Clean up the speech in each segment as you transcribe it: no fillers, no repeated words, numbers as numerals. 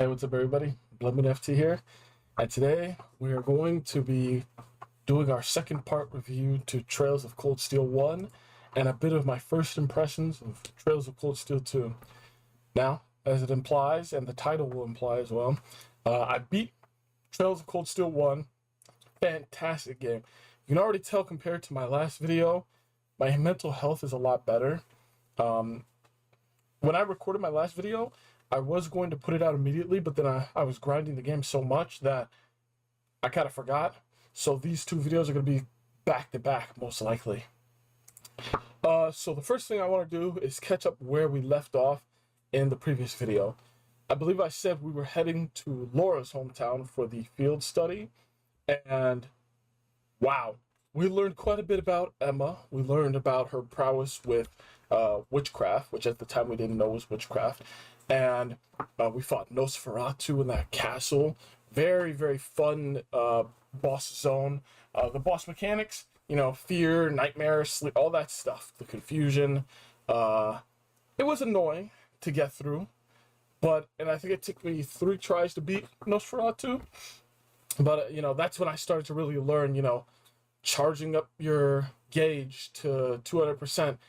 Hey, what's up, everybody? Bloodman FT here, and today we are going to be doing our second part review to Trails of Cold Steel 1 and a bit of my first impressions of Trails of Cold Steel 2. Now, as it implies, and the title will imply as well, I beat Trails of Cold Steel 1. Fantastic game. You can already tell compared to my last video, my mental health is a lot better. When I recorded my last video, I was going to put it out immediately, but then I was grinding the game so much that I kind of forgot. So these two videos are going to be back to back, most likely. So the first thing I want to do is catch up where we left off in the previous video. I believe I said we were heading to Laura's hometown for the field study, and wow, we learned quite a bit about Emma. We learned about her prowess with witchcraft, which at the time we didn't know was witchcraft. And we fought Nosferatu in that castle. Very, very fun boss zone. The boss mechanics, you know, fear, nightmare, sleep, all that stuff. The confusion. It was annoying to get through. And I think it took me 3 tries to beat Nosferatu. But, you know, that's when I started to really learn, you know, charging up your gauge to 200%.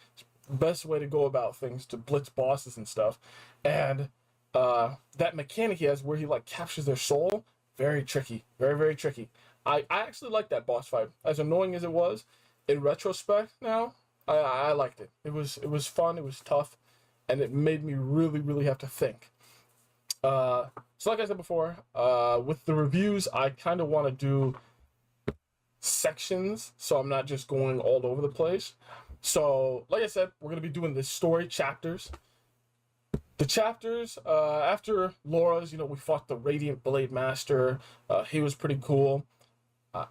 Best way to go about things to blitz bosses and stuff. And that mechanic he has where he like captures their soul, very tricky, very, very tricky. I actually like that boss fight, as annoying as it was. In retrospect now, I liked it. It was fun, it was tough, and it made me really, really have to think. So like I said before, with the reviews, I kind of want to do sections so I'm not just going all over the place. So, like I said, we're going to be doing the story chapters. The chapters, after Laura's, you know, we fought the Radiant Blade Master. He was pretty cool.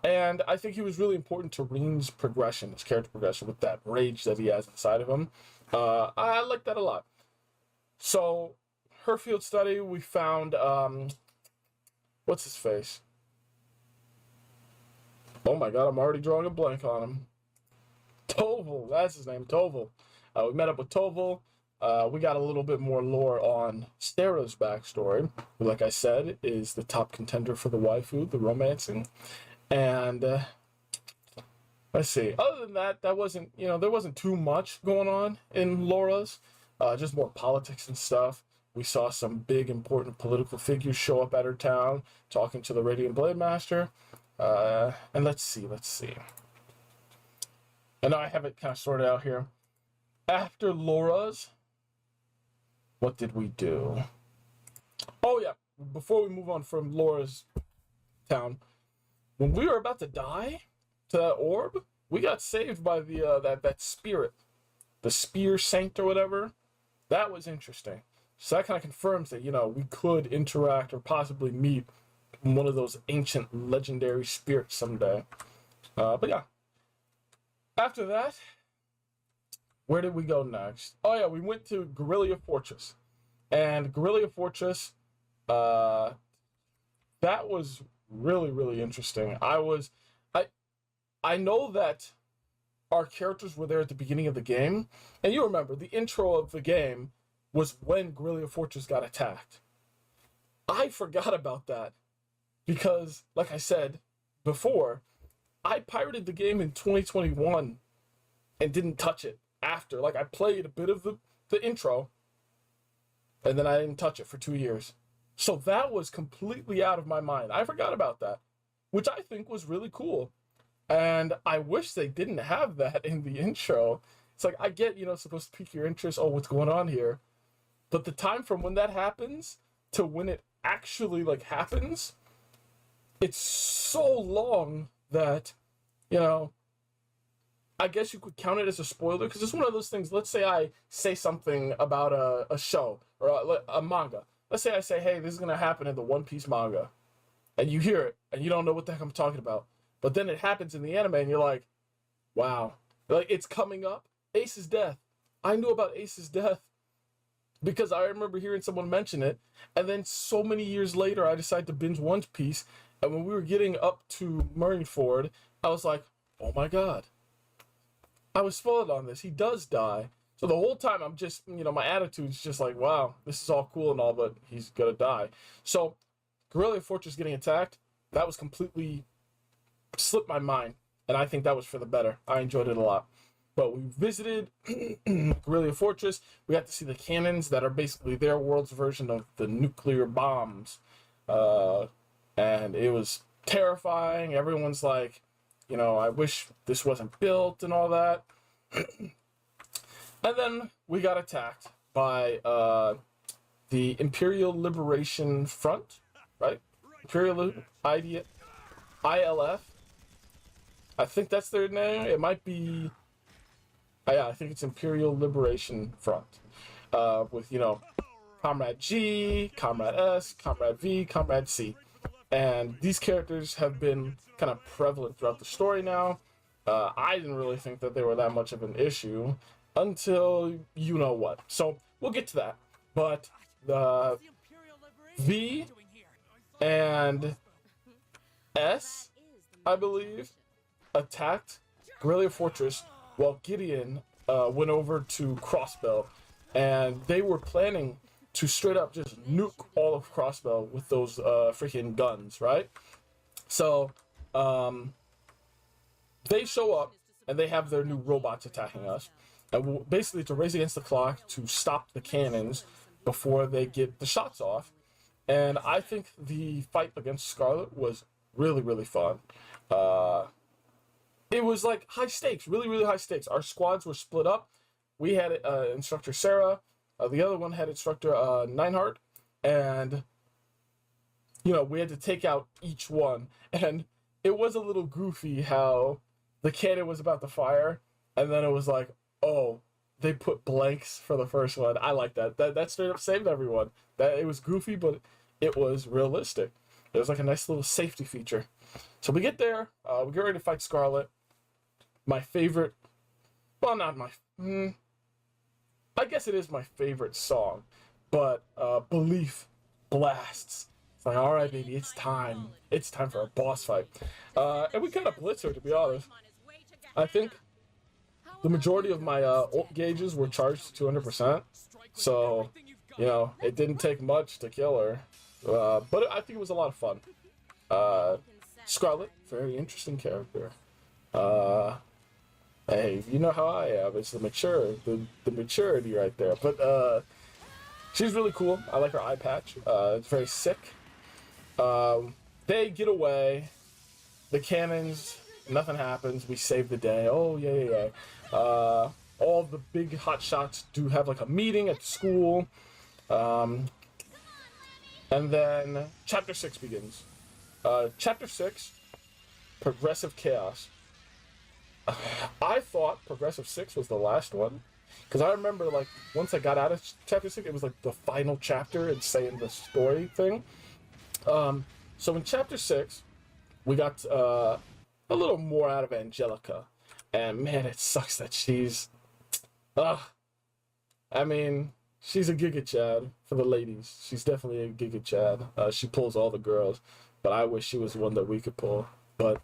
And I think he was really important to Reen's progression, his character progression, with that rage that he has inside of him. I like that a lot. So, her field study, we found, what's his face? Oh my god, I'm already drawing a blank on him. Toval, that's his name, Toval. We met up with Toval. We got a little bit more lore on Sarah's backstory, who, like I said, is the top contender for the waifu, the romancing. And let's see. Other than that, there wasn't too much going on in Laura's. Just more politics and stuff. We saw some big important political figures show up at her town, talking to the Radiant Blade Master. And let's see. And I have it kind of sorted out here. After Laura's, what did we do? Oh yeah, before we move on from Laura's town, when we were about to die to that orb, we got saved by the that spirit, the spear saint or whatever. That was interesting. So that kind of confirms that, you know, we could interact or possibly meet one of those ancient legendary spirits someday. But yeah. After that, where did we go next? Oh yeah, we went to Guerrilla Fortress. And Guerrilla Fortress, that was really, really interesting. I know that our characters were there at the beginning of the game, and you remember, the intro of the game was when Guerrilla Fortress got attacked. I forgot about that, because, like I said before, I pirated the game in 2021 and didn't touch it after. Like, I played a bit of the intro, and then I didn't touch it for 2 years. So that was completely out of my mind. I forgot about that, which I think was really cool. And I wish they didn't have that in the intro. It's like, I get, you know, it's supposed to pique your interest. Oh, what's going on here? But the time from when that happens to when it actually, like, happens, it's so long that, you know, I guess you could count it as a spoiler, because it's one of those things. Let's say I say something about a show or a manga. Let's say I say, hey, this is going to happen in the One Piece manga. And you hear it, and you don't know what the heck I'm talking about. But then it happens in the anime, and you're like, wow. Like, it's coming up. Ace's death. I knew about Ace's death because I remember hearing someone mention it. And then so many years later, I decided to binge One Piece. And when we were getting up to Marineford, I was like, oh my god. I was spoiled on this. He does die. So the whole time I'm just, my attitude's just like, wow, this is all cool and all, but he's gonna die. So Guerrilla Fortress getting attacked, that was completely slipped my mind, and I think that was for the better. I enjoyed it a lot. But we visited Guerrilla Fortress. We got to see the cannons that are basically their world's version of the nuclear bombs. And it was terrifying. Everyone's like, I wish this wasn't built and all that. And then we got attacked by the Imperial Liberation Front, right? Imperial ILF. I think that's their name. It might be... yeah, I think it's Imperial Liberation Front. With, Comrade G, Comrade S, Comrade V, Comrade C. And these characters have been kind of prevalent throughout the story now. I didn't really think that they were that much of an issue until you know what. So we'll get to that. But the V and S, I believe, attacked Guerrilla Fortress while Gideon went over to Crossbell, and they were planning to straight up just nuke all of Crossbell with those freaking guns, right? So they show up and they have their new robots attacking us, and basically to race against the clock to stop the cannons before they get the shots off. And I think the fight against Scarlet was really, really fun. It was like high stakes, really, really high stakes. Our squads were split up. We had Instructor Sarah. The other one had Instructor Neinhardt. And, we had to take out each one. And it was a little goofy how the cannon was about to fire. And then it was like, oh, they put blanks for the first one. I like that. That straight up saved everyone. It was goofy, but it was realistic. It was like a nice little safety feature. So we get there. We get ready to fight Scarlet. My favorite, well, not my, I guess it is my favorite song, but Belief blasts. It's like, all right, baby, it's time. It's time for a boss fight. And we kind of blitz her, to be honest. I think the majority of my ult gauges were charged to 200%. So, it didn't take much to kill her. But I think it was a lot of fun. Scarlet, very interesting character. Hey, you know how I am. It's the maturity right there. But she's really cool. I like her eye patch. It's very sick. They get away. The cannons, nothing happens. We save the day. Oh, yeah. All the big hot shots do have like a meeting at the school. And then Chapter 6 begins. Chapter 6, Progressive Chaos. I thought Progressive 6 was the last one, because I remember, like, once I got out of Chapter 6, it was, like, the final chapter and saying the story thing. So in Chapter 6, we got a little more out of Angelica, and, man, it sucks that she's... I mean, she's a Giga Chad for the ladies. She's definitely a Giga Chad. She pulls all the girls, but I wish she was one that we could pull. But,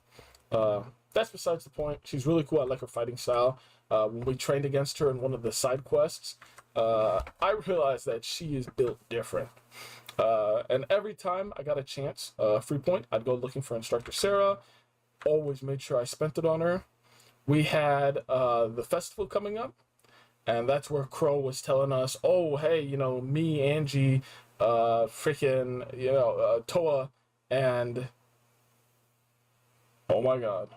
that's besides the point. She's really cool. I like her fighting style. When we trained against her in one of the side quests, I realized that she is built different. And every time I got a chance, free point, I'd go looking for Instructor Sarah. Always made sure I spent it on her. We had the festival coming up, and that's where Crow was telling us, oh, hey, me, Angie, freaking, Toa, and... oh my god.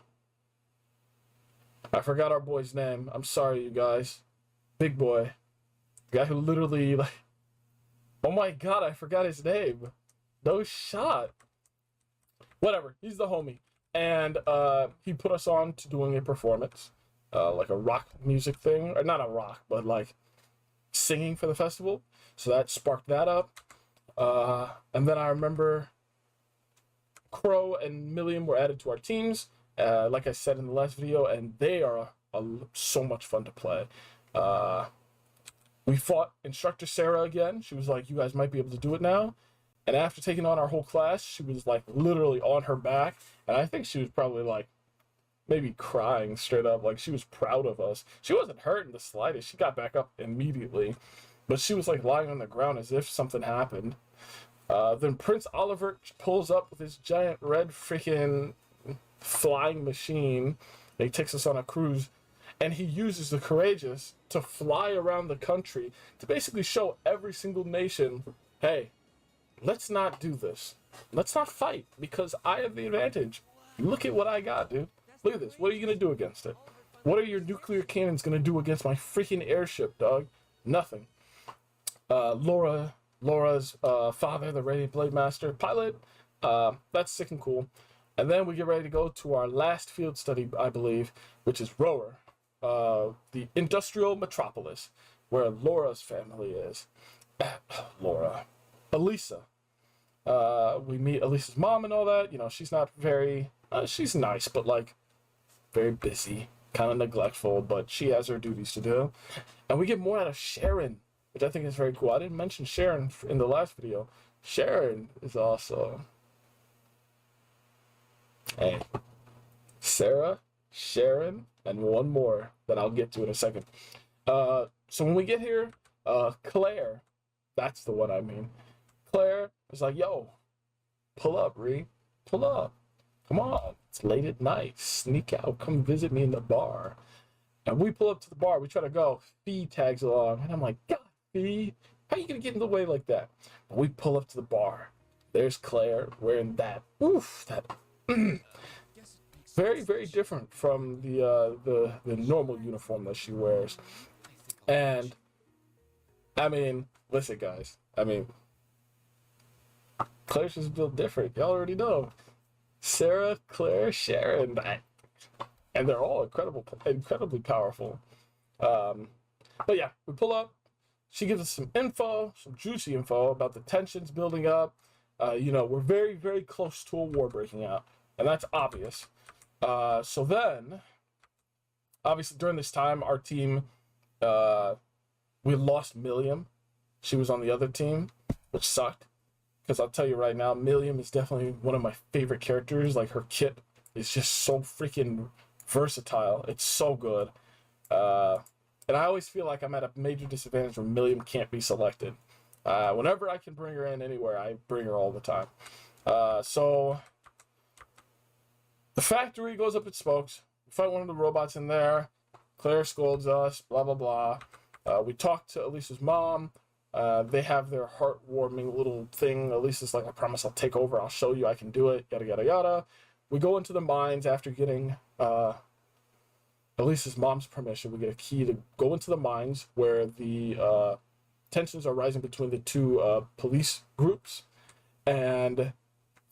I forgot our boy's name. I'm sorry, you guys. Big boy. The guy who literally, like... oh my god, I forgot his name. No shot. Whatever, he's the homie. And he put us on to doing a performance. Like a rock music thing. Or not a rock, but like singing for the festival. So that sparked that up. And then I remember Crow and Milliam were added to our teams. Like I said in the last video, and they are so much fun to play. We fought Instructor Sarah again. She was like, you guys might be able to do it now. And after taking on our whole class, she was like literally on her back. And I think she was probably like maybe crying straight up. Like, she was proud of us. She wasn't hurt in the slightest. She got back up immediately. But she was, like, lying on the ground as if something happened. Then Prince Oliver pulls up with his giant red freaking flying machine. And he takes us on a cruise. And he uses the Courageous to fly around the country to basically show every single nation, hey, let's not do this. Let's not fight, because I have the advantage. Look at what I got, dude. Look at this. What are you going to do against it? What are your nuclear cannons going to do against my freaking airship, dog? Nothing. Laura's father, the Radiant Blade Master pilot. That's sick and cool. And then we get ready to go to our last field study, I believe, which is Rower. The industrial metropolis, where Laura's family is. Laura. Elisa. We meet Elisa's mom and all that. You know, she's not very... she's nice, but, like, very busy. Kind of neglectful, but she has her duties to do. And we get more out of Sharon, which I think is very cool. I didn't mention Sharon in the last video. Sharon is awesome. Hey. Sarah, Sharon, and one more that I'll get to in a second. So when we get here, Claire, that's the one I mean. Claire is like, yo, pull up, Ree. Pull up. Come on. It's late at night. Sneak out. Come visit me in the bar. And we pull up to the bar. We try to go. Fee tags along. And I'm like, God, Fee, how are you going to get in the way like that? But we pull up to the bar. There's Claire wearing that. Oof, that... very, very different from the normal uniform that she wears. And, I mean, listen, guys. I mean, Claire's just built different. Y'all already know. Sarah, Claire, Sharon, and they're all incredibly powerful. But yeah, we pull up. She gives us some info, some juicy info about the tensions building up. You know, we're very, very close to a war breaking out, and that's obvious. So then, obviously during this time, our team, we lost Milliam. She was on the other team, which sucked. Because I'll tell you right now, Milliam is definitely one of my favorite characters. Like, her kit is just so freaking versatile. It's so good. And I always feel like I'm at a major disadvantage when Milliam can't be selected. Whenever I can bring her in anywhere, I bring her all the time. So the factory goes up in smokes. We fight one of the robots in there. Claire scolds us, blah, blah, blah. We talk to Elisa's mom. They have their heartwarming little thing. Elisa's like, I promise I'll take over. I'll show you I can do it, yada, yada, yada. We go into the mines after getting Elisa's mom's permission. We get a key to go into the mines where the tensions are rising between the two police groups. And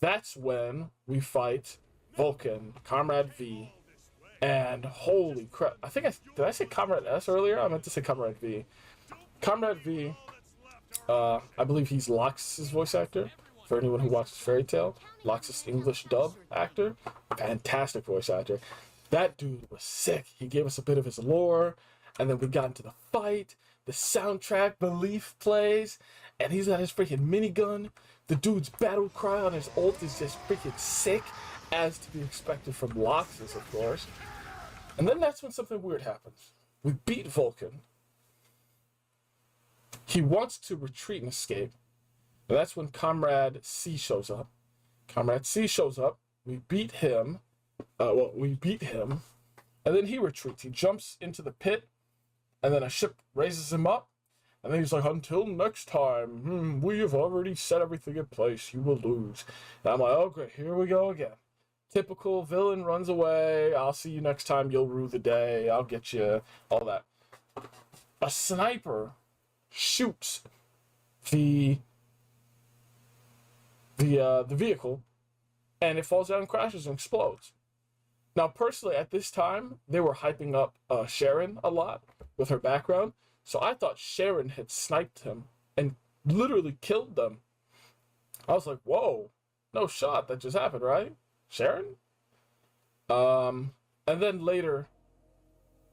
that's when we fight Vulcan, Comrade V, and holy crap. Did I say Comrade S earlier? I meant to say Comrade V. Comrade V, I believe he's Lox's voice actor. For anyone who watches Fairy Tail, Lox's English dub actor. Fantastic voice actor. That dude was sick. He gave us a bit of his lore, and then we got into the fight. The soundtrack, Belief, plays, and he's got his freaking minigun. The dude's battle cry on his ult is just freaking sick, as to be expected from Lox's, of course. And then that's when something weird happens. We beat Vulcan. He wants to retreat and escape. And that's when Comrade C shows up. Comrade C shows up. We beat him. We beat him. And then he retreats. He jumps into the pit. And then a ship raises him up. And then he's like, until next time. We have already set everything in place. You will lose. And I'm like, oh, great. Here we go again. Typical villain runs away. I'll see you next time. You'll rue the day. I'll get you. All that. A sniper shoots the vehicle, and it falls down and crashes and explodes. Now, personally, at this time, they were hyping up Sharon a lot with her background, so I thought Sharon had sniped him and literally killed them. I was like, whoa, no shot, that just happened, right? Sharon? And then later,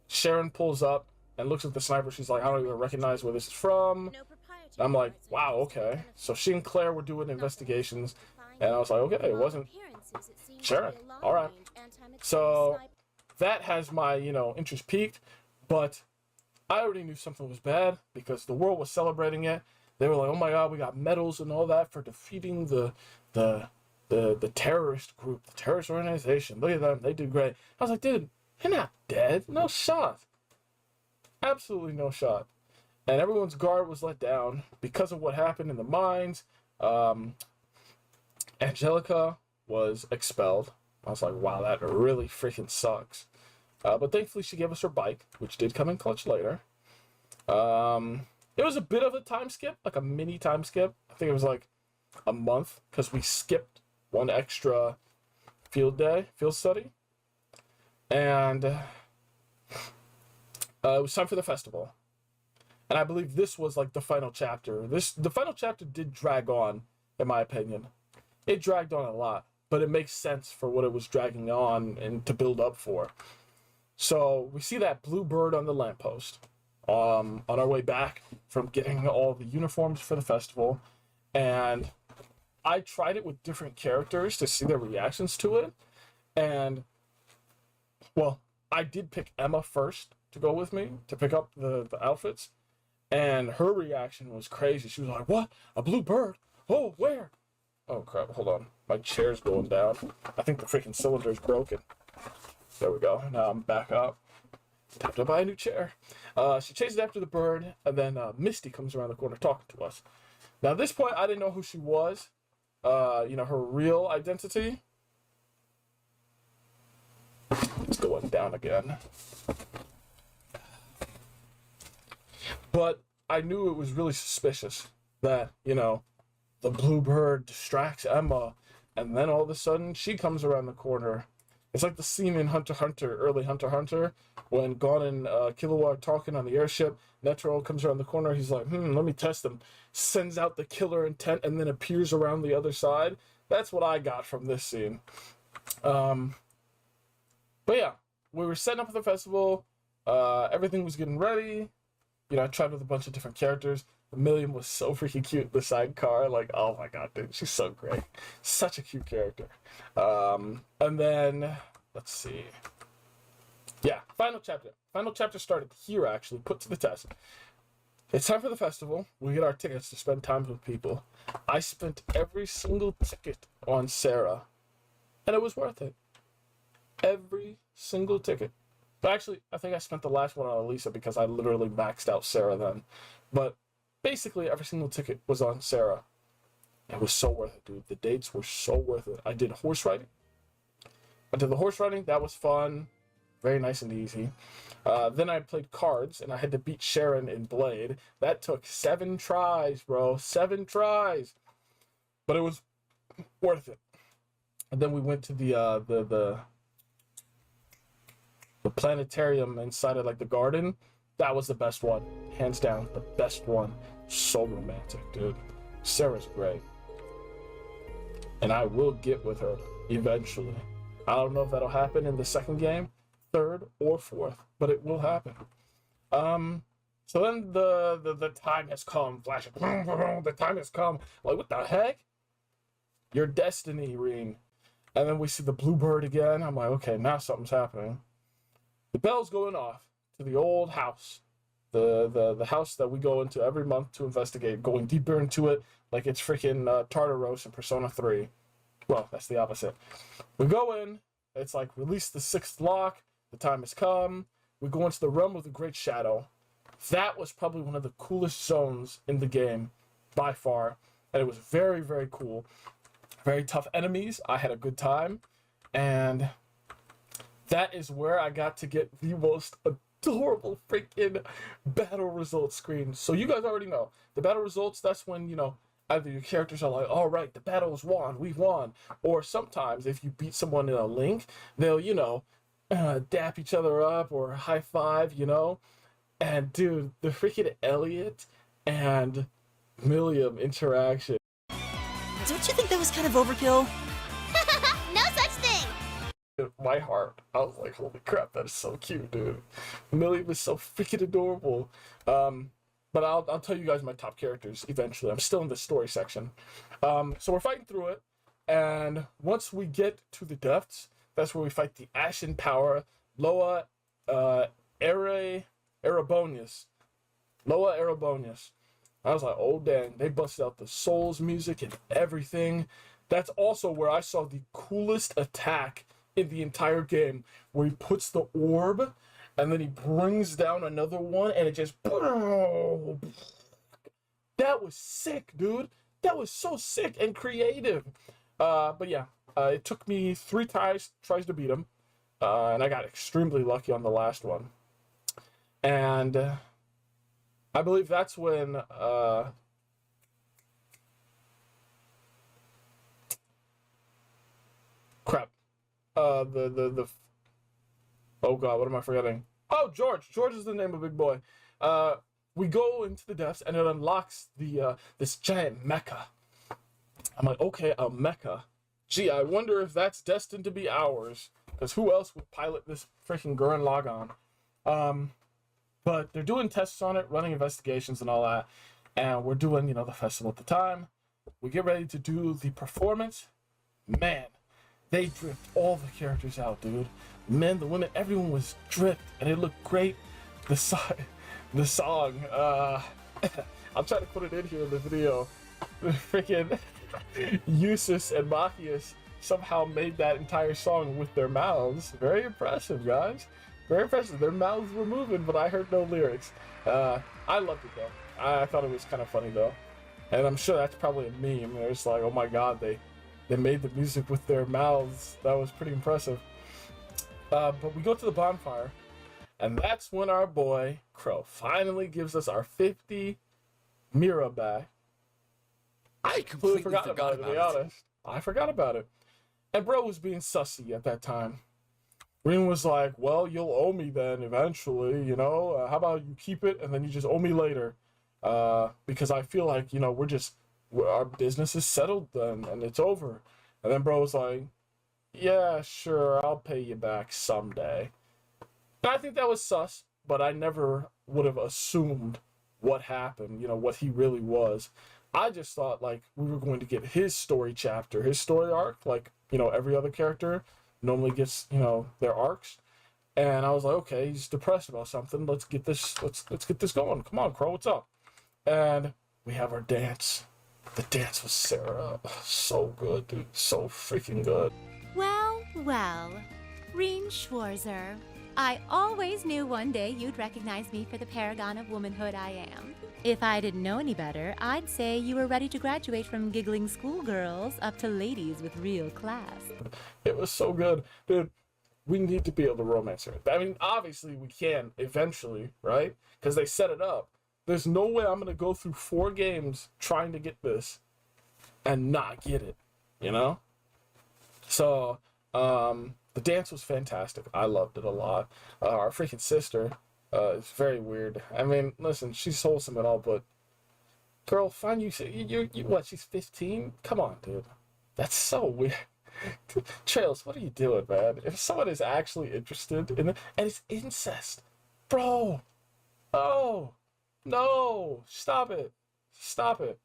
Sharon pulls up and looks at the sniper. She's like, I don't even recognize where this is from. And I'm like, wow, okay. So she and Claire were doing investigations, and I was like, okay, it wasn't Sharon. All right. So that has my, interest peaked, but I already knew something was bad because the world was celebrating it. They were like, "Oh my God, we got medals and all that for defeating the terrorist group, the terrorist organization. Look at them, they did great." I was like, "Dude, they're not dead. No shot. Absolutely no shot." And everyone's guard was let down because of what happened in the mines. Angelica was expelled. I was like, wow, that really freaking sucks. But thankfully, she gave us her bike, which did come in clutch later. It was a bit of a time skip, like a mini time skip. I think it was like a month because we skipped one extra field study. And it was time for the festival. And I believe this was like the final chapter. The final chapter did drag on, in my opinion. It dragged on a lot, but it makes sense for what it was dragging on and to build up for. So we see that blue bird on the lamppost on our way back from getting all the uniforms for the festival. And I tried it with different characters to see their reactions to it. And, well, I did pick Emma first to go with me to pick up the outfits. And her reaction was crazy. She was like, "What? A blue bird? Oh, where?" Oh, crap. Hold on. My chair's going down. I think the freaking cylinder's broken. There we go. Now I'm back up. Time to buy a new chair. She chases after the bird, and then Misty comes around the corner talking to us. Now, at this point, I didn't know who she was. Her real identity. It's going down again. But I knew it was really suspicious that, the bluebird distracts Emma, and then all of a sudden she comes around the corner. It's like the scene in Hunter x Hunter, early Hunter x Hunter, when Gon and Killua are talking on the airship. Netero comes around the corner. He's like, let me test him. Sends out the killer intent and then appears around the other side. That's what I got from this scene. But yeah, we were setting up for the festival. Everything was getting ready. I tried with a bunch of different characters. Million was so freaking cute in the sidecar. Like, oh my God, dude, she's so great. Such a cute character. And then, let's see. Yeah, final chapter. Final chapter started here, actually, put to the test. It's time for the festival. We get our tickets to spend time with people. I spent every single ticket on Sarah, and it was worth it. Every single ticket. But actually, I think I spent the last one on Elisa because I literally maxed out Sarah then. But basically, every single ticket was on Sarah. It was so worth it, dude. The dates were so worth it. I did horse riding. That was fun. Very nice and easy. Then I played cards, and I had to beat Sharon in Blade. That took 7 tries, bro. 7 tries. But it was worth it. And then we went to the planetarium inside of, like, the garden. That was the best one. Hands down, the best one. So romantic, dude. Sarah's great. And I will get with her eventually. I don't know if that'll happen in the second game, third, or fourth, but it will happen. So then the time has come. Flashing. The time has come. Like, what the heck? Your destiny, Reen. And then we see the bluebird again. I'm like, okay, now something's happening. The bell's going off to the old house. The house that we go into every month to investigate, going deeper into it like it's freaking Tartaros in Persona 3. Well, that's the opposite. We go in, it's like, release the 6th lock, the time has come. We go into the realm of the Great Shadow. That was probably one of the coolest zones in the game, by far. And it was very, very cool. Very tough enemies. I had a good time. And that is where I got to get the most adorable freaking battle results screen. So you guys already know. The battle results, that's when, either your characters are like, all right, the battle is won, we've won. Or sometimes if you beat someone in a link, they'll, dap each other up or high five, And dude, the freaking Elliot and Milliam interaction. Don't you think that was kind of overkill? No such thing! My heart, I was like, holy crap, that is so cute, dude. Milliam is so freaking adorable. But I'll tell you guys my top characters eventually. I'm still in the story section. So we're fighting through it, and once we get to the depths, that's where we fight the Ashen Power, Loa Erebonius. Loa Erebonius. I was like, oh dang, they busted out the Souls music and everything. That's also where I saw the coolest attack in the entire game, where he puts the orb and then he brings down another one and it just... That was sick, dude. That was so sick and creative. But yeah, it took me 3 tries to beat him. And I got extremely lucky on the last one. And I believe that's when crap. The oh god, what am I forgetting? Oh, George. George is the name of Big Boy. We go into the depths and it unlocks the this giant mecha. I'm like, okay, a mecha. Gee, I wonder if that's destined to be ours. Because who else would pilot this freaking Gurren Lagann? But they're doing tests on it, running investigations and all that. And we're doing, the festival at the time. We get ready to do the performance. Man, they dripped all the characters out, dude. The men, the women, everyone was dripped. And it looked great. The song, I'll try to put it in here in the video. Freaking Eustace and Machias somehow made that entire song with their mouths. Very impressive, guys. Very impressive. Their mouths were moving, but I heard no lyrics. I loved it, though. I thought it was kind of funny, though. And I'm sure that's probably a meme. It's like, oh my god, they made the music with their mouths. That was pretty impressive. But we go to the bonfire, and that's when our boy, Crow, finally gives us our 50 Mira back. I completely forgot about it, to be honest. I forgot about it. And bro was being sussy at that time. Rin was like, well, you'll owe me then eventually, how about you keep it and then you just owe me later? Because I feel like, our business is settled then and it's over. And then bro was like, yeah, sure, I'll pay you back someday. And I think that was sus, but I never would have assumed what happened, what he really was. I just thought, like, we were going to get his story chapter, his story arc, like, every other character normally gets, their arcs. And I was like, okay, he's depressed about something. Let's get this going. Come on, Crow, what's up? And we have our dance. The dance with Sarah. So good, dude. So freaking good. Well, Reen Schwarzer. I always knew one day you'd recognize me for the paragon of womanhood I am. If I didn't know any better, I'd say you were ready to graduate from giggling schoolgirls up to ladies with real class. It was so good. Dude, we need to be able to romance her. I mean, obviously we can eventually, right? Because they set it up. There's no way I'm going to go through 4 games trying to get this and not get it, So, the dance was fantastic. I loved it a lot. Our freaking sister is very weird. I mean, listen, she's wholesome and all, but girl, find you what? She's 15? Come on, dude. That's so weird. Trails, what are you doing, man? If someone is actually interested in it, and it's incest, bro. Oh, no! Stop it! Stop it!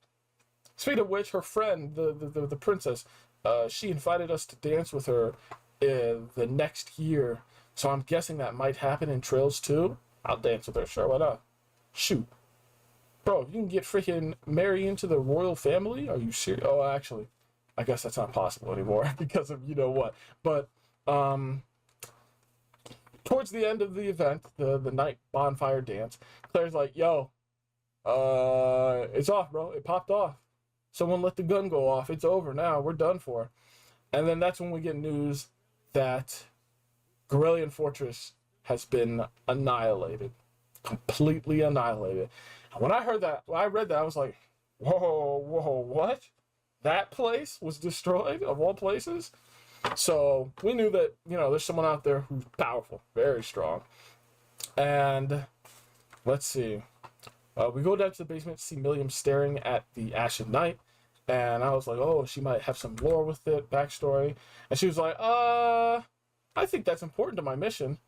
Speaking of which, her friend, the princess, she invited us to dance with her the next year, so I'm guessing that might happen in Trails too. I'll dance with her, sure, why not? Shoot. Bro, you can get freaking married into the royal family? Are you serious? Oh, actually, I guess that's not possible anymore because of what. But, towards the end of the event, the night bonfire dance, Claire's like, yo, it's off, bro. It popped off. Someone let the gun go off. It's over now. We're done for. And then that's when we get news that Garelian Fortress has been annihilated. Completely annihilated. And when I read that, I was like, whoa, what? That place was destroyed, of all places? So we knew that, there's someone out there who's powerful, very strong. And let's see. We go down to the basement, see Milliam staring at the Ashen Knight. And I was like, oh, she might have some lore with it, backstory. And she was like, I think that's important to my mission.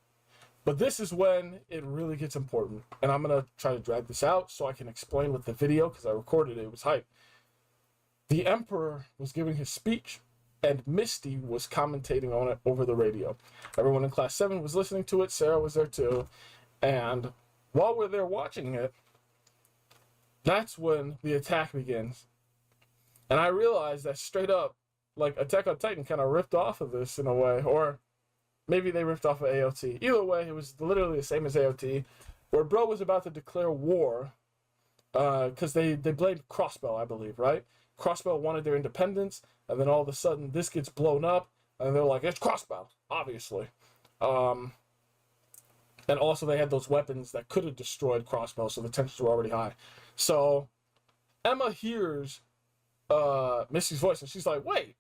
But this is when it really gets important. And I'm going to try to drag this out so I can explain with the video, because I recorded it. It was hype. The Emperor was giving his speech, and Misty was commentating on it over the radio. Everyone in Class 7 was listening to it. Sarah was there too. And while we're there watching it, that's when the attack begins. And I realized that straight up, like, Attack on Titan kind of ripped off of this in a way. Or maybe they ripped off of AOT. Either way, it was literally the same as AOT, where Bro was about to declare war because they blamed Crossbow, I believe, right? Crossbow wanted their independence, and then all of a sudden this gets blown up, and they're like, it's Crossbow, obviously. And also they had those weapons that could have destroyed Crossbow, so the tensions were already high. So Emma hears Misty's voice, and she's like, wait,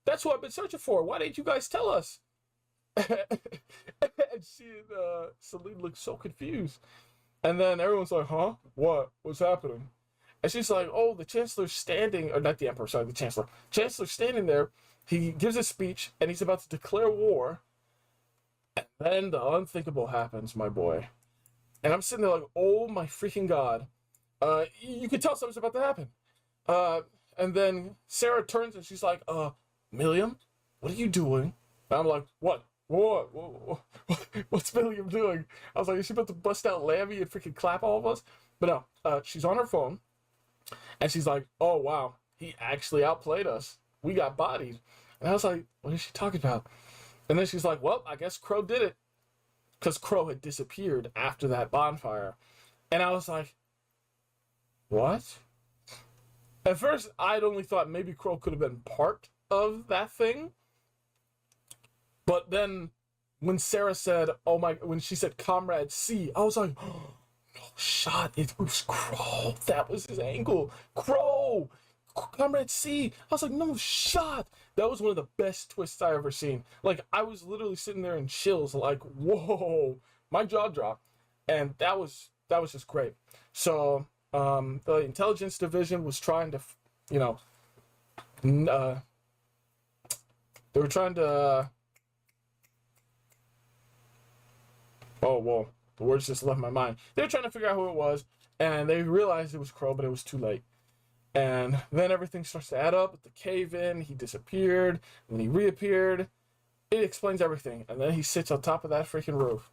that's who I've been searching for. Why didn't you guys tell us? And she and Celine look so confused. And then everyone's like, huh? What? What's happening? And she's like, oh, the Chancellor's standing, or not the Emperor, sorry, the Chancellor. Chancellor's standing there. He gives a speech, and he's about to declare war. And then the unthinkable happens, my boy. And I'm sitting there like, oh my freaking God. You can tell something's about to happen. And then Sarah turns and she's like, Milliam, what are you doing? And I'm like, what? What's Milliam doing? I was like, is she about to bust out Lammy and freaking clap all of us? But no, she's on her phone. And she's like, oh, wow, he actually outplayed us. We got bodied. And I was like, what is she talking about? And then she's like, well, I guess Crow did it. Because Crow had disappeared after that bonfire. And I was like, what? At first, I'd only thought maybe Crow could have been part of that thing. But then when Sarah said, when she said Comrade C, I was like, oh, no shot, it was Crow. That was his angle. Crow! Comrade C! I was like, no shot! That was one of the best twists I ever seen. Like, I was literally sitting there in chills, like, whoa! My jaw dropped. And that was just great. So, the intelligence division was trying to, they were trying to, oh, whoa, the words just left my mind. They were trying to figure out who it was, and they realized it was Crow, but it was too late. And then everything starts to add up with the cave-in. He disappeared, and then he reappeared. It explains everything. And then he sits on top of that freaking roof.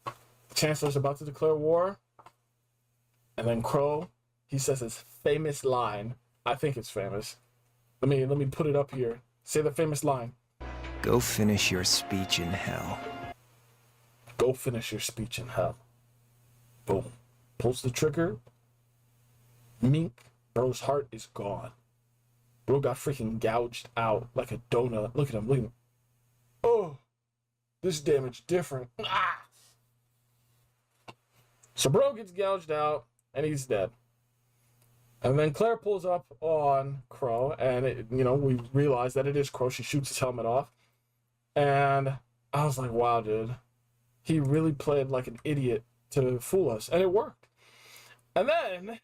The Chancellor's about to declare war. And then Crow, he says his famous line. I think it's famous. Let me put it up here. Say the famous line. Go finish your speech in hell. Go finish your speech in hell. Boom. Pulls the trigger. Mink. Bro's heart is gone. Bro got freaking gouged out like a donut. Look at him. Look at him. Oh. This damage different. Ah. So Bro gets gouged out. And he's dead. And then Claire pulls up on Crow, and we realize that it is Crow. She shoots his helmet off, and I was like, "Wow, dude, he really played like an idiot to fool us," and it worked. And then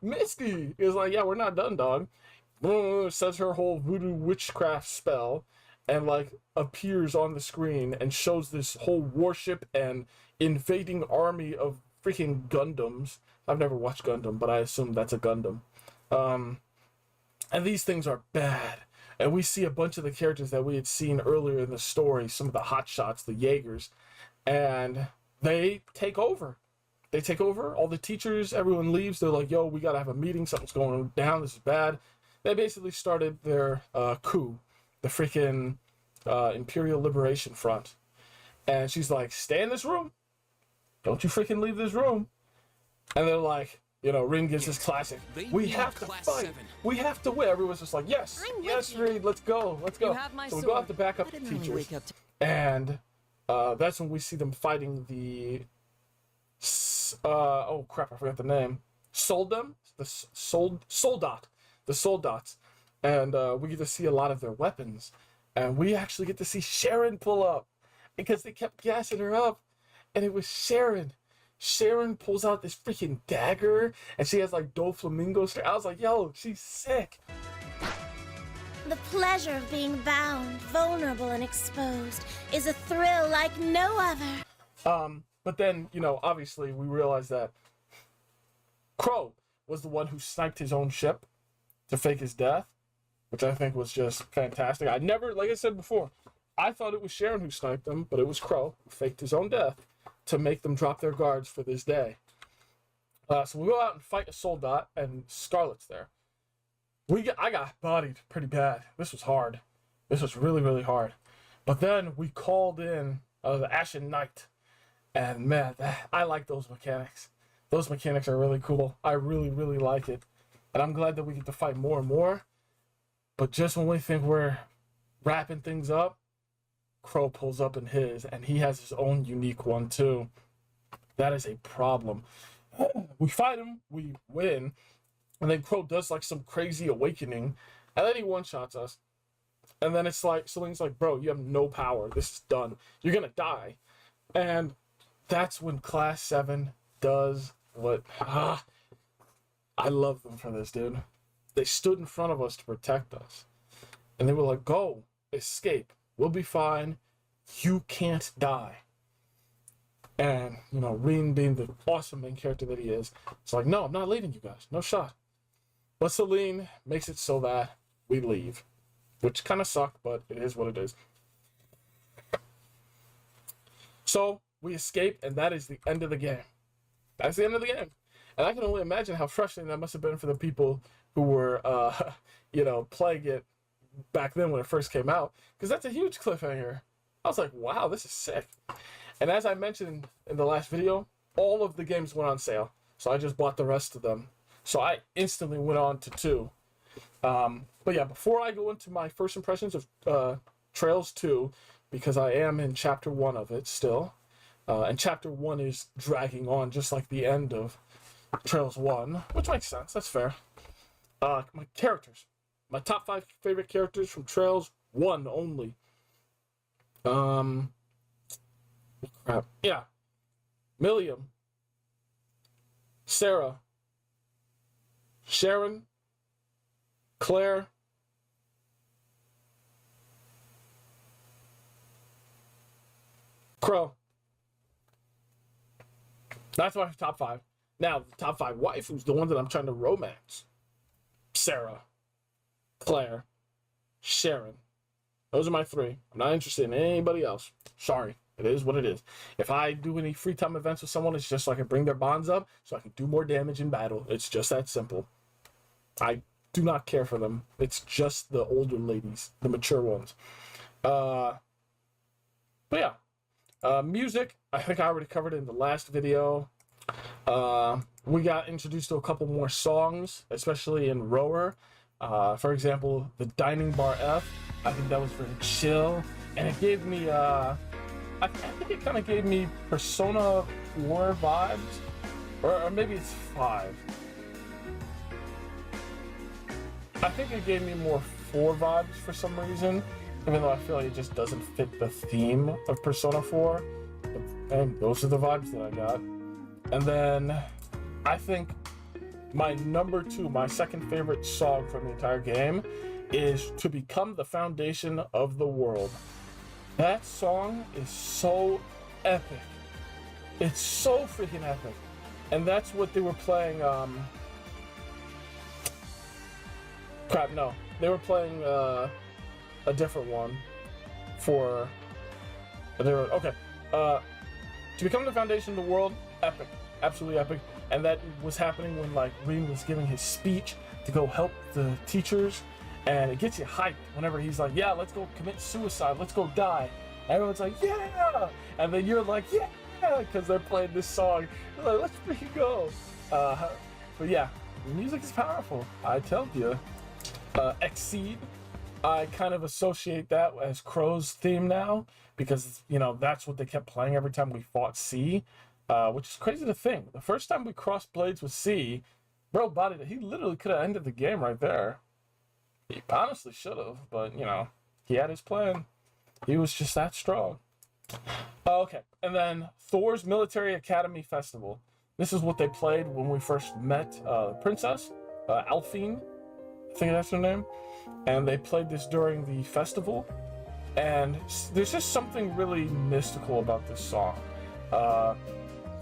Misty is like, "Yeah, we're not done, dog." Says her whole voodoo witchcraft spell, and like appears on the screen and shows this whole warship and invading army of freaking Gundams. I've never watched Gundam, but I assume that's a Gundam. And these things are bad. And we see a bunch of the characters that we had seen earlier in the story, some of the hotshots, the Jaegers, and they take over. They take over. All the teachers, everyone leaves. They're like, yo, we got to have a meeting. Something's going down. This is bad. They basically started their coup, the freaking Imperial Liberation Front. And she's like, stay in this room. Don't you freaking leave this room. And they're like, Rin gives this classic. We have to fight. We have to win. Everyone's just like, yes, yes, Reed, let's go, let's go. So we go out to back up the teachers. And that's when we see them fighting the, oh crap, I forgot the name. Soldem? The Soldat. The Soldats. And we get to see a lot of their weapons. And we actually get to see Sharon pull up. Because they kept gassing her up. And it was Sharon. Sharon pulls out this freaking dagger, and she has like Doflamingo. I was like, yo, she's sick. The pleasure of being bound, vulnerable, and exposed is a thrill like no other. But then, obviously we realized that Crow was the one who sniped his own ship to fake his death. which I think was just fantastic. I never, like I said before, I thought it was Sharon who sniped them, but it was Crow who faked his own death to make them drop their guards for this day. So we go out and fight a Soldat, and Scarlet's there. I got bodied pretty bad. This was hard. This was really, really hard. But then we called in the Ashen Knight, and man, I like those mechanics. Those mechanics are really cool. I really, really like it. And I'm glad that we get to fight more and more. But just when we think we're wrapping things up, Crow pulls up in his, and he has his own unique one too. That is a problem. We fight him, we win, and then Crow does like some crazy awakening, and then he one-shots us. And then it's like, Celine's like, bro, you have no power. This is done. You're gonna die. And that's when Class 7 does what... I love them for this, dude. They stood in front of us to protect us. And they were like, go, escape. We'll be fine. You can't die. And, you know, Reen being the awesome main character that he is, it's like, no, I'm not leaving you guys. No shot. But Celine makes it so that we leave. Which kind of sucked, but it is what it is. So, we escape, and that is the end of the game. That's the end of the game. And I can only imagine how frustrating that must have been for the people who were, you know, playing it back then when it first came out. Because that's a huge cliffhanger. I was like, wow, this is sick. And as I mentioned in the last video, all of the games went on sale. So I just bought the rest of them. So I instantly went on to 2. But yeah, before I go into my first impressions of Trails 2, because I am in Chapter 1 of it still, and Chapter 1 is dragging on just like the end of Trails 1, which makes sense, that's fair. My characters. My top 5 favorite characters from Trails 1 only. Crap. Yeah. Milliam. Sarah. Sharon. Claire. Crow. That's my top 5. Now, the top 5 waifus, the one that I'm trying to romance. Sarah. Claire. Sharon. Those are my 3. I'm not interested in anybody else. Sorry. It is what it is. If I do any free time events with someone, it's just so I can bring their bonds up so I can do more damage in battle. It's just that simple. I do not care for them. It's just the older ladies, the mature ones. But yeah. Music, I think I already covered it in the last video. We got introduced to a couple more songs, especially in Rower. For example, the Dining Bar F. I think that was very chill. And it gave me, I think it kind of gave me Persona 4 vibes. Or maybe it's 5. I think it gave me more 4 vibes for some reason. Even though I feel like it just doesn't fit the theme of Persona 4. But those are the vibes that I got. And then I think my number 2, my second favorite song from the entire game is To Become the Foundation of the World. That song is so epic. It's so freaking epic. And that's what they were playing, they were playing, a different one for, To Become the Foundation of the World, epic. Absolutely epic. And that was happening when, like, Reen was giving his speech to go help the teachers. And it gets you hyped whenever he's like, yeah, let's go commit suicide. Let's go die. Everyone's like, yeah. And then you're like, yeah, because they're playing this song. You're like, let's freaking go. But yeah, the music is powerful. I tell you. Exceed. I kind of associate that as Crow's theme now. Because, you know, that's what they kept playing every time we fought C. Which is crazy to think. The first time we crossed blades with C, bro bodied it. He literally could have ended the game right there. He honestly should have, but, you know, he had his plan. He was just that strong. Okay, and then Thor's Military Academy Festival. This is what they played when we first met Princess, Alphine, I think that's her name. And they played this during the festival. And there's just something really mystical about this song.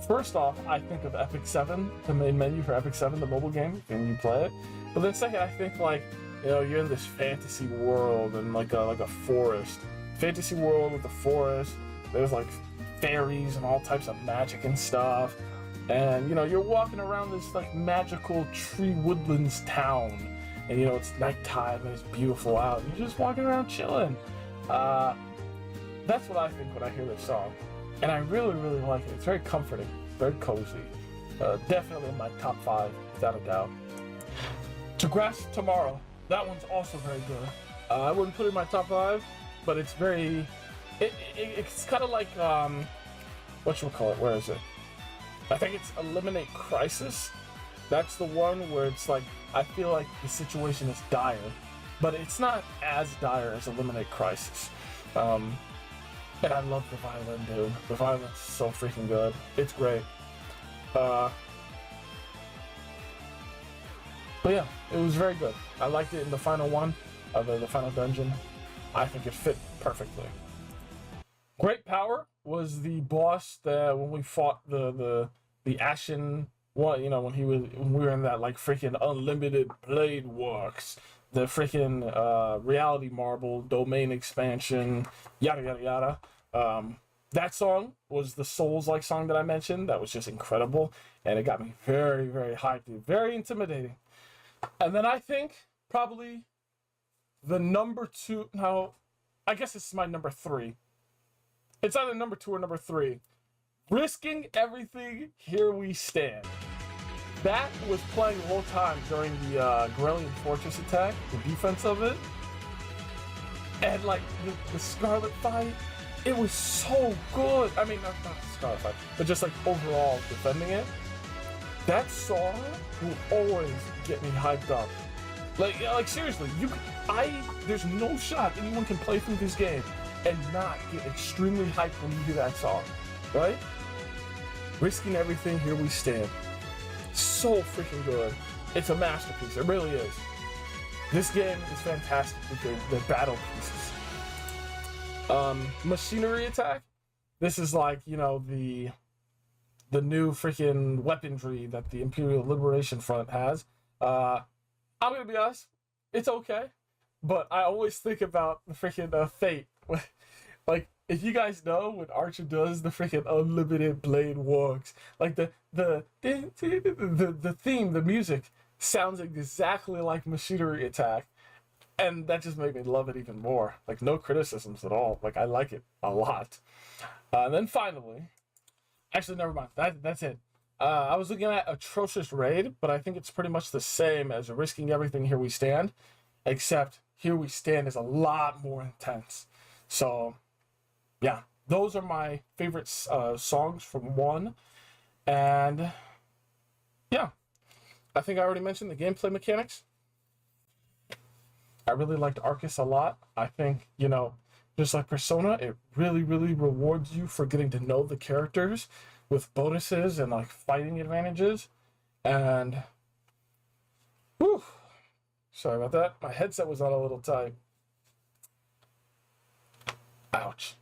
First off, I think of Epic 7, the main menu for Epic 7, the mobile game, when you play it. But then second, I think, like, You know, you're in this fantasy world and like a forest. Fantasy world with a forest. There's like fairies and all types of magic and stuff. And you know, you're walking around this like magical tree woodlands town. And you know, it's nighttime and it's beautiful out. You're just walking around chilling. That's what I think when I hear this song. And I really, really like it. It's very comforting, very cozy. Definitely in my top 5, without a doubt. To Grass Tomorrow. That one's also very good. I wouldn't put it in my top 5, but it's very... It's kind of like, whatchamacallit, where is it? I think it's Eliminate Crisis. That's the one where it's like, I feel like the situation is dire, but it's not as dire as Eliminate Crisis. And I love the violin, dude. The violin's so freaking good. It's great. But yeah, it was very good. I liked it in the final one, the final dungeon. I think it fit perfectly. Great Power was the boss that when we fought the Ashen one, you know, when we were in that like freaking unlimited blade works, the freaking reality marble domain expansion, yada yada yada. That song was the Souls-like song that I mentioned. That was just incredible, and it got me very, very hyped, very intimidating. And then I think probably the number 2. Now, I guess this is my number 3. It's either number 2 or number 3. Risking Everything, Here We Stand. That was playing the whole time during the Grelian Fortress attack, the defense of it. And like the Scarlet fight, it was so good. I mean, not the Scarlet fight, but just like overall defending it. That song will always get me hyped up. Like seriously, there's no shot anyone can play through this game and not get extremely hyped when you hear that song, right? Risking Everything, Here We Stand. So freaking good. It's a masterpiece. It really is. This game is fantastic with the battle pieces. Machinery Attack. This is like, you know, the new freaking weaponry that the Imperial Liberation Front has. I'm gonna be honest, it's okay, but I always think about the freaking Fate. Like, if you guys know when Archer does the freaking unlimited blade works, like the theme, the music sounds exactly like Machinery Attack, and that just made me love it even more. Like, no criticisms at all. Like, I like it a lot. And then finally, actually, never mind. That's it. I was looking at Atrocious Raid, but I think it's pretty much the same as Risking Everything, Here We Stand, except Here We Stand is a lot more intense. So, yeah, those are my favorite songs from 1. And, yeah, I think I already mentioned the gameplay mechanics. I really liked Arcus a lot. I think, you know, just like Persona, it really, really rewards you for getting to know the characters with bonuses and like fighting advantages. And whew, sorry about that. My headset was on a little tight. Ouch.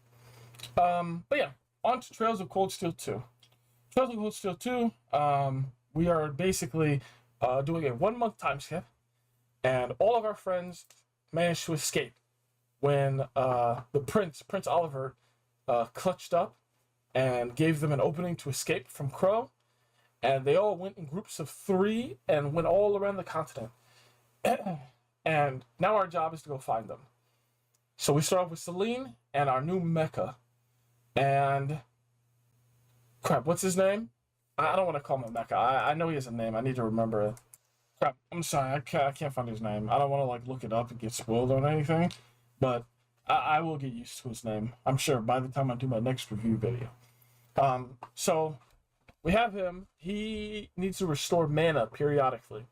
But yeah, on to Trails of Cold Steel 2. Trails of Cold Steel 2, we are basically doing a 1-month time skip, and all of our friends managed to escape when the Prince Oliver, clutched up and gave them an opening to escape from Crow, and they all went in groups of 3 and went all around the continent. And now our job is to go find them. So we start off with Celine and our new mecha. And crap, what's his name? I don't want to call him a mecha. I know he has a name. I need to remember it. Crap, I'm sorry. I can't find his name. I don't want to like look it up and get spoiled on anything. But I will get used to his name, I'm sure, by the time I do my next review video. So we have him. He needs to restore mana periodically.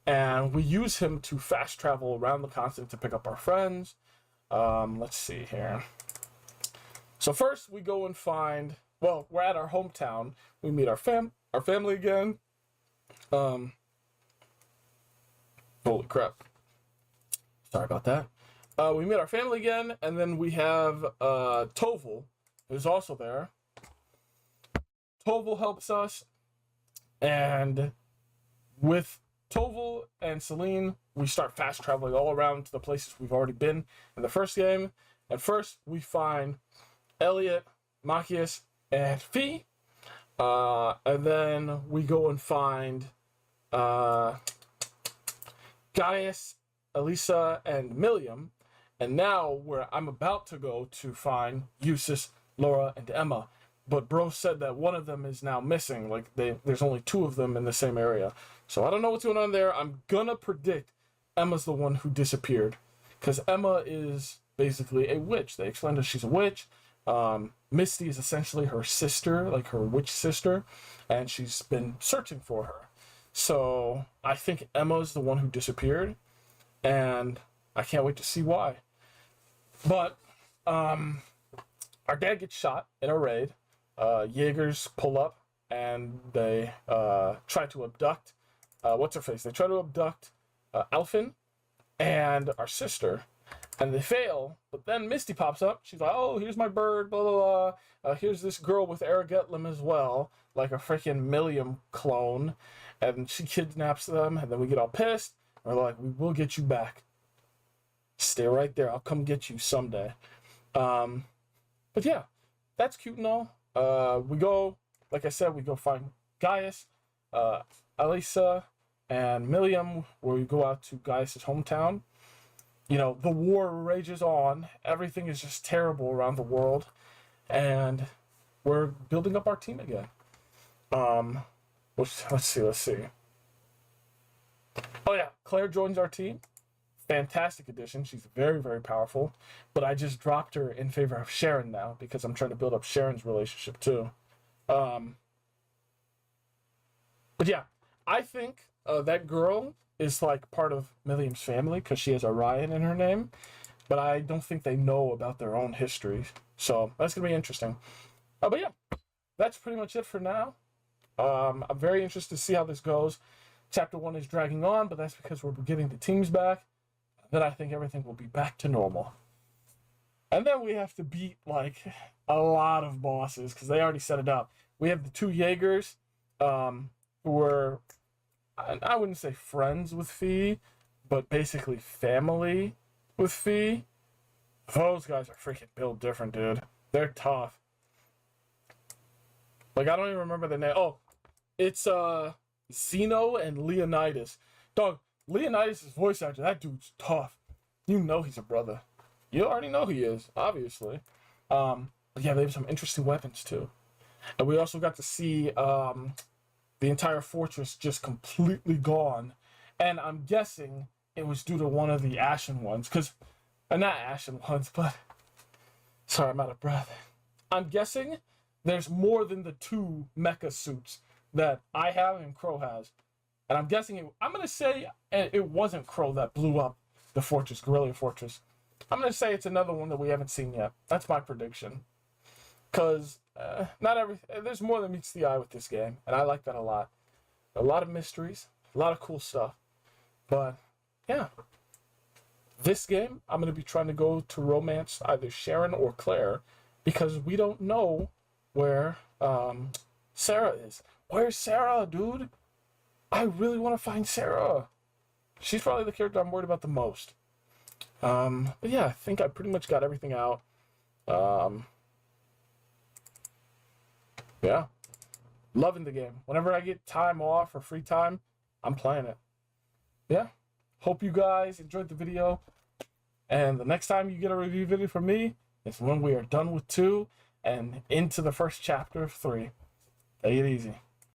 And we use him to fast travel around the continent to pick up our friends. Let's see here. So first we go and find, well, we're at our hometown. We meet our family again. Holy crap. Sorry about that. We meet our family again, and then we have Toval, who's also there. Toval helps us, and with Toval and Celine, we start fast traveling all around to the places we've already been in the first game. And first, we find Elliot, Machias, and Fee. And then we go and find Gaius, Elisa, and Milliam. And now where I'm about to go to find Eustace, Laura, and Emma. But bro said that one of them is now missing. Like, there's only 2 of them in the same area. So I don't know what's going on there. I'm gonna predict Emma's the one who disappeared. Because Emma is basically a witch. They explained that she's a witch. Misty is essentially her sister, like her witch sister. And she's been searching for her. So I think Emma's the one who disappeared. And I can't wait to see why. But our dad gets shot in a raid. Jaegers pull up and they try to abduct what's her face? They try to abduct Alphen and our sister, and they fail. But then Misty pops up. She's like, "Oh, here's my bird, blah blah blah. Here's this girl with Aragetlim as well, like a freaking Milliam clone." And she kidnaps them, and then we get all pissed. We're like, "We will get you back. Stay right there. I'll come get you someday." But yeah, that's cute and all. We go, like I said, we go find Gaius, Elisa, and Milliam, where we go out to Gaius' hometown. You know, the war rages on. Everything is just terrible around the world. And we're building up our team again. Let's see. Oh yeah, Claire joins our team. Fantastic addition. She's very, very powerful. But I just dropped her in favor of Sharon now because I'm trying to build up Sharon's relationship too. But yeah, I think that girl is like part of Milliam's family because she has Orion in her name. But I don't think they know about their own history. So that's going to be interesting. But yeah, that's pretty much it for now. I'm very interested to see how this goes. Chapter 1 is dragging on, but that's because we're getting the teams back. Then I think everything will be back to normal. And then we have to beat, like, a lot of bosses, because they already set it up. We have the 2 Jaegers, who were, I wouldn't say friends with Fee, but basically family with Fee. Those guys are freaking built different, dude. They're tough. Like, I don't even remember the name. Oh, it's, Zeno and Leonidas. Dog, Leonidas' voice actor, that dude's tough. You know he's a brother. You already know he is, obviously. But yeah, they have some interesting weapons too. And we also got to see the entire fortress just completely gone. And I'm guessing it was due to one of the Ashen ones. Not Ashen ones, but... Sorry, I'm out of breath. I'm guessing there's more than the 2 mecha suits that I have and Crow has. And I'm guessing I'm going to say it wasn't Crow that blew up the fortress, Guerrilla Fortress. I'm going to say it's another one that we haven't seen yet. That's my prediction. Because there's more than meets the eye with this game. And I like that a lot. A lot of mysteries. A lot of cool stuff. But, yeah. This game, I'm going to be trying to go to romance either Sharon or Claire. Because we don't know where Sarah is. Where's Sarah, dude? I really want to find Sarah. She's probably the character I'm worried about the most. But yeah, I think I pretty much got everything out. Yeah. Loving the game. Whenever I get time off or free time, I'm playing it. Yeah. Hope you guys enjoyed the video. And the next time you get a review video from me is when we are done with 2 and into the first chapter of 3. Take it easy.